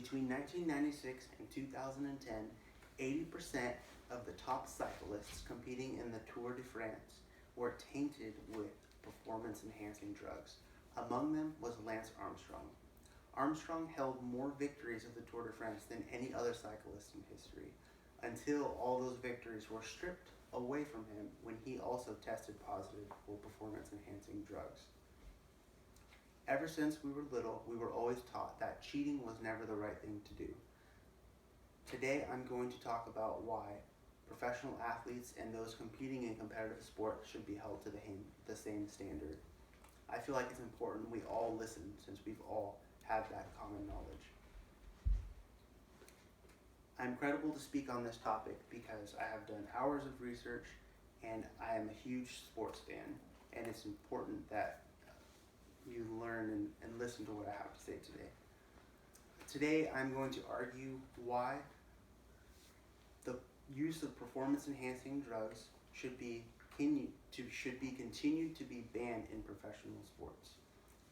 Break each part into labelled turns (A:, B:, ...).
A: Between 1996 and 2010, 80% of the top cyclists competing in the Tour de France were tainted with performance-enhancing drugs. Among them was Lance Armstrong. Armstrong held more victories of the Tour de France than any other cyclist in history, until all those victories were stripped away from him when he also tested positive for performance-enhancing drugs. Ever since we were little, we were always taught that cheating was never the right thing to do. Today, I'm going to talk about why professional athletes and those competing in competitive sports should be held to the same standard. I feel like it's important we all listen since we've all had that common knowledge. I'm credible to speak on this topic because I have done hours of research and I am a huge sports fan, and it's important that you learn and listen to what I have to say today. Today I'm going to argue why the use of performance-enhancing drugs should be continued to be banned in professional sports.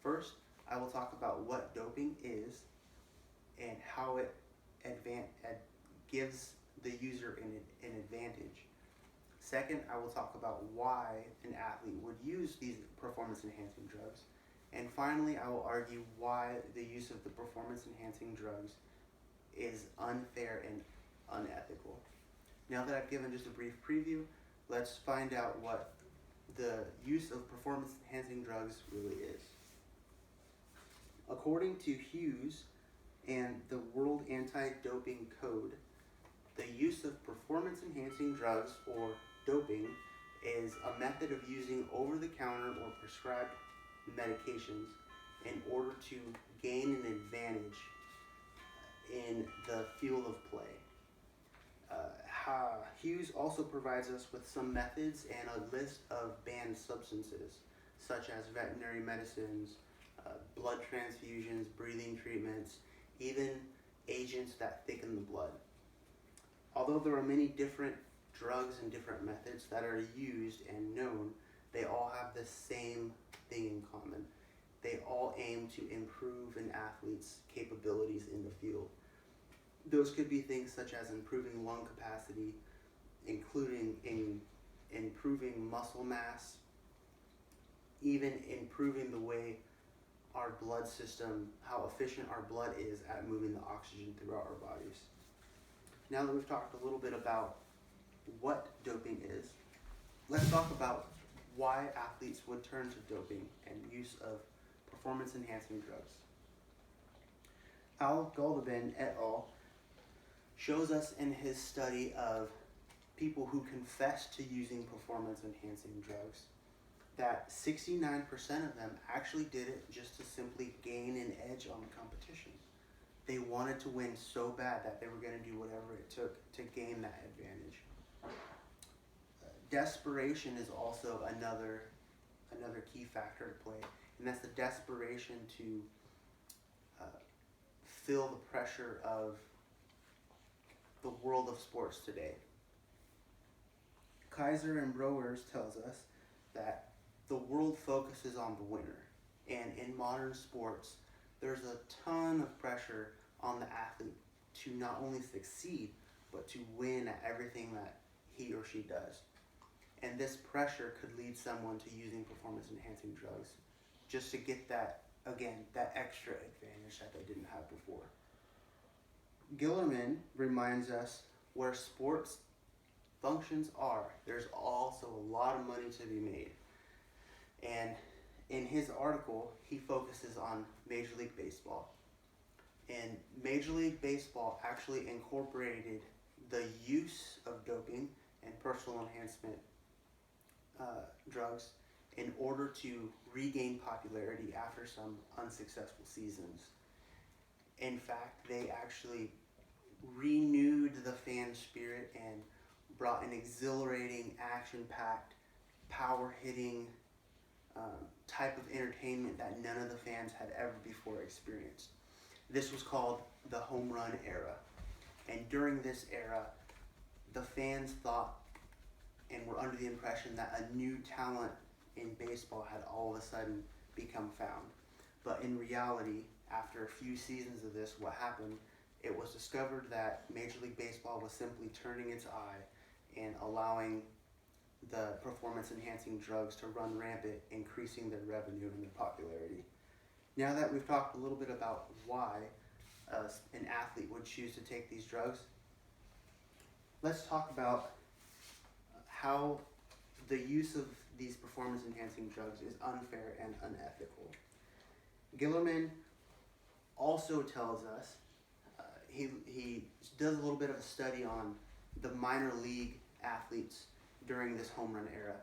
A: First, I will talk about what doping is and how it gives the user an advantage. Second, I will talk about why an athlete would use these performance-enhancing drugs. And finally, I will argue why the use of the performance-enhancing drugs is unfair and unethical. Now that I've given just a brief preview, let's find out what the use of performance-enhancing drugs really is. According to Hughes and the World Anti-Doping Code, the use of performance-enhancing drugs, or doping, is a method of using over-the-counter or prescribed medications in order to gain an advantage in the field of play. Hughes also provides us with some methods and a list of banned substances, such as veterinary medicines, blood transfusions, breathing treatments, even agents that thicken the blood. Although there are many different drugs and different methods that are used and known, they all have the same thing in common. They all aim to improve an athlete's capabilities in the field. Those could be things such as improving lung capacity, including improving muscle mass, even improving the way our blood system, how efficient our blood is at moving the oxygen throughout our bodies. Now that we've talked a little bit about what doping is, let's talk about why athletes would turn to doping and use of performance-enhancing drugs. Al Goldobin et al. Shows us in his study of people who confess to using performance-enhancing drugs that 69% of them actually did it just to simply gain an edge on the competition. They wanted to win so bad that they were going to do whatever it took to gain that advantage. Desperation is also another key factor at play, and that's the desperation to feel the pressure of the world of sports today. Kaiser and Browers tells us that the world focuses on the winner, and in modern sports, there's a ton of pressure on the athlete to not only succeed, but to win at everything that he or she does. And this pressure could lead someone to using performance-enhancing drugs just to get that extra advantage that they didn't have before. Gillerman reminds us where sports functions are, there's also a lot of money to be made. And in his article, he focuses on Major League Baseball. And Major League Baseball actually incorporated the use of doping and personal enhancement drugs in order to regain popularity after some unsuccessful seasons. In fact, they actually renewed the fan spirit and brought an exhilarating, action-packed, power-hitting type of entertainment that none of the fans had ever before experienced. This was called the home run era. And during this era, the fans thought and were under the impression that a new talent in baseball had all of a sudden become found. But in reality, after a few seasons of this, what happened it was discovered that Major League Baseball was simply turning its eye and allowing the performance-enhancing drugs to run rampant, increasing their revenue and their popularity. Now that we've talked a little bit about why an athlete would choose to take these drugs, let's talk about how the use of these performance-enhancing drugs is unfair and unethical. Gillerman also tells us, he does a little bit of a study on the minor league athletes during this home run era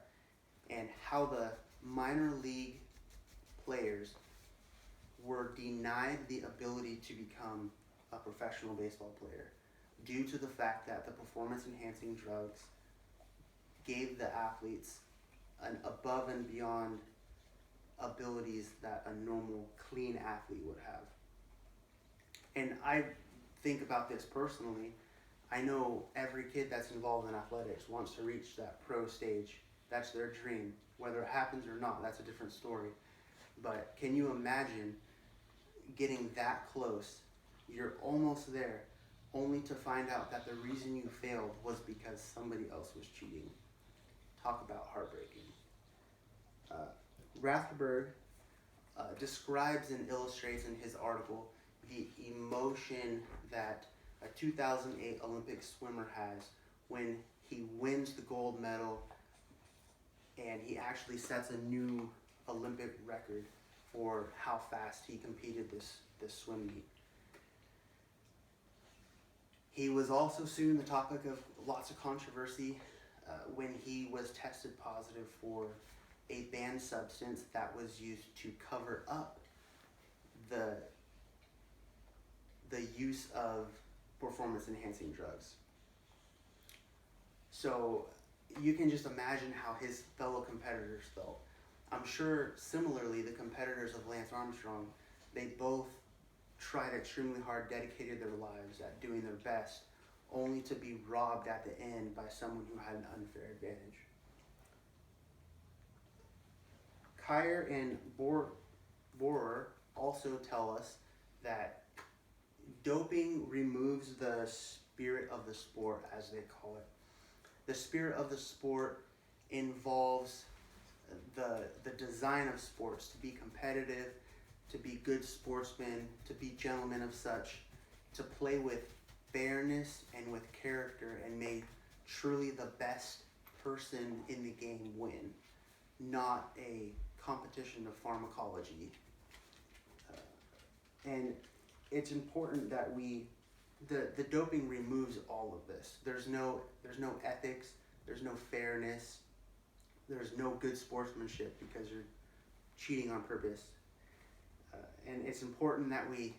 A: and how the minor league players were denied the ability to become a professional baseball player due to the fact that the performance-enhancing drugs gave the athletes an above and beyond abilities that a normal, clean athlete would have. And I think about this personally. I know every kid that's involved in athletics wants to reach that pro stage. That's their dream. Whether it happens or not, that's a different story. But can you imagine getting that close? You're almost there, only to find out that the reason you failed was because somebody else was cheating. Talk about heartbreaking. Rathberg describes and illustrates in his article the emotion that a 2008 Olympic swimmer has when he wins the gold medal and he actually sets a new Olympic record for how fast he competed this swim meet. He was also soon the topic of lots of controversy when he was tested positive for a banned substance that was used to cover up the use of performance-enhancing drugs. So you can just imagine how his fellow competitors felt. I'm sure similarly the competitors of Lance Armstrong, they both tried extremely hard, dedicated their lives at doing their best, only to be robbed at the end by someone who had an unfair advantage. Kyer and Borer also tell us that doping removes the spirit of the sport, as they call it. The spirit of the sport involves the design of sports to be competitive, to be good sportsmen, to be gentlemen of such, to play with fairness and with character, and may truly the best person in the game win, not a competition of pharmacology. And it's important that the doping removes all of this. There's no ethics, there's no fairness, there's no good sportsmanship because you're cheating on purpose. And it's important that we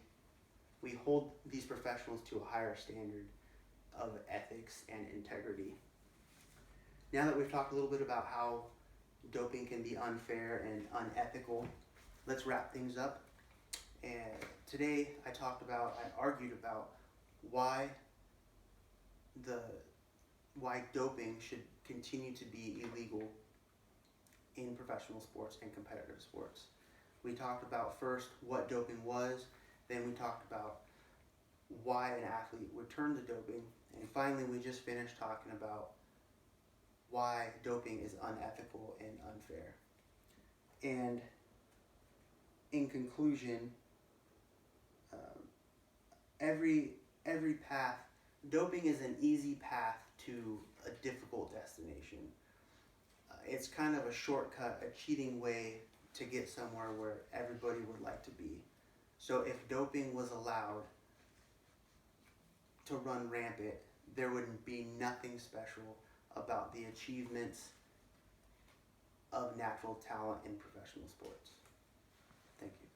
A: hold these professionals to a higher standard of ethics and integrity. Now that we've talked a little bit about how doping can be unfair and unethical, let's wrap things up. And today I argued about why doping should continue to be illegal in professional sports and competitive sports. We talked about first what doping was, then we talked about why an athlete would turn to doping, and finally we just finished talking about why doping is unethical and unfair. And in conclusion, every path, doping is an easy path to a difficult destination. It's kind of a shortcut, a cheating way to get somewhere where everybody would like to be. So if doping was allowed to run rampant, there would be nothing special about the achievements of natural talent in professional sports. Thank you.